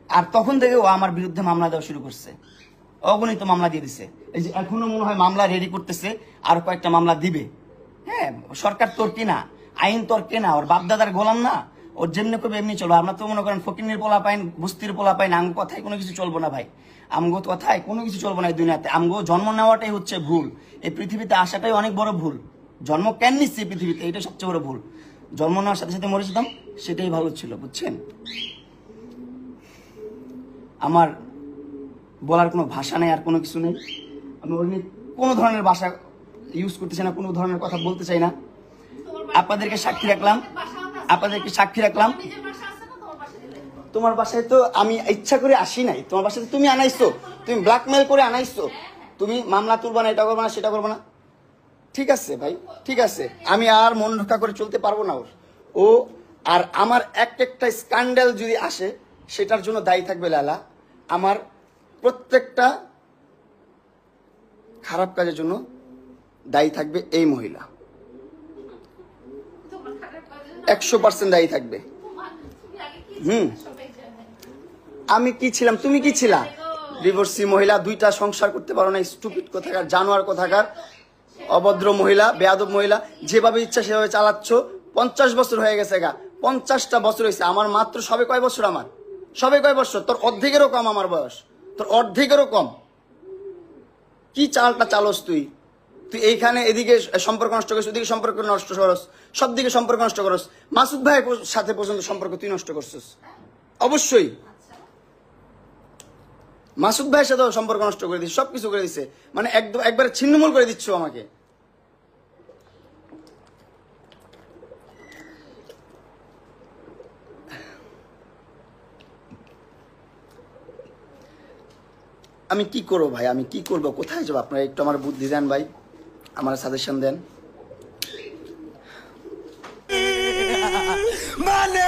আর তখন থেকে ও আমার বিরুদ্ধে মামলা দেওয়া শুরু করছে, অগণিত মামলা দিয়ে দিছে। এই যে এখনো মনে হয় মামলা রেডি করতেছে, আর কয়েকটা মামলা দিবে। হ্যাঁ, সরকার তোর কিনা, আইন তোর কেনা, ওর বাপদাদার গোলাম না, ওর যেমনি করবে এমনি চলবো। আমরা তো মনে করেন ফকিনের পোলা পাইন, বস্তির পোলা পাইন, আমগো কথায় কোনো কিছু চলবো না ভাই, আমগো কথায় কোনো কিছু চলবো না এই দুনিয়াতে। আমগো জন্ম নেওয়াটাই হচ্ছে ভুল, এই পৃথিবীতে আসাটাই অনেক বড় ভুল। জন্ম কেন নিচ্ছে এই পৃথিবীতে, এটা সবচেয়ে বড় ভুল। জন্ম নেওয়ার সাথে সাথে মরে যেতাম, সেটাই ভালো ছিল, বুঝছেন? আমার বলার কোনো ভাষা নেই, আর কোনো কিছু নেই। আমি ওর নিয়ে কোনো ধরনের ভাষা ইউজ করতে চাই না, কোনো ধরনের কথা বলতে চাই না। আপনাদেরকে সাক্ষী রাখলাম, আপনাদেরকে সাক্ষী রাখলাম। তোমার বাসায় তো আমি ইচ্ছা করে আসি নাই, তোমার বাসায় তুমি আনাইছো, তুমি ব্ল্যাকমেল করে আনাইছো। তুমি মামলা তুলবা না, এটা করবো না, সেটা করবো না। ঠিক আছে ভাই, ঠিক আছে, আমি আর মন রক্ষা করে চলতে পারবো না ওর। ও আর আমার একটা স্ক্যান্ডাল যদি আসে, সেটার জন্য দায়ী থাকবে লালা। আমার প্রত্যেকটা খারাপ কাজের জন্য দায়ী থাকবে এই মহিলা, 100% দায়ী থাকবে। আমি কি ছিলাম, তুমি কি ছিলা? ডিভোর্সি মহিলা, 2টা সংসার করতে পারো না, স্টুপিড কোথাকার, জানোয়ার কোথাকার, অভদ্র মহিলা, বেয়াদব মহিলা। যেভাবে ইচ্ছা সেভাবে চালাচ্ছ। 50 বছর হয়ে গেছে গা, 50টা বছর হয়েছে। আমার মাত্র সবে কয় বছর, আমার সবে কয় বছর? তোর অর্ধেকেরও কম আমার বয়স, তোর অর্ধেকেরও কম। কি চালটা চালস তুই? তুই এইখানে এদিকে সম্পর্ক নষ্ট করিস, ওদিকে সম্পর্ক নষ্ট করস, সব দিকে সম্পর্ক নষ্ট করস। মাসুদ ভাইয়ের সাথে পর্যন্ত সম্পর্ক তুই নষ্ট করছিস। অবশ্যই মাসুদ ভাইয়ের সাথেও সম্পর্ক নষ্ট করে দিচ্ছে, সবকিছু করে দিচ্ছে, মানে একবারে ছিন্নমূল করে দিচ্ছ আমাকে। আমি কি করবো ভাই, আমি কি করবো, কোথায় যাবো? আপনারা একটু আমার বুদ্ধি দেন ভাই, আমার সাজেশন দেন। মানে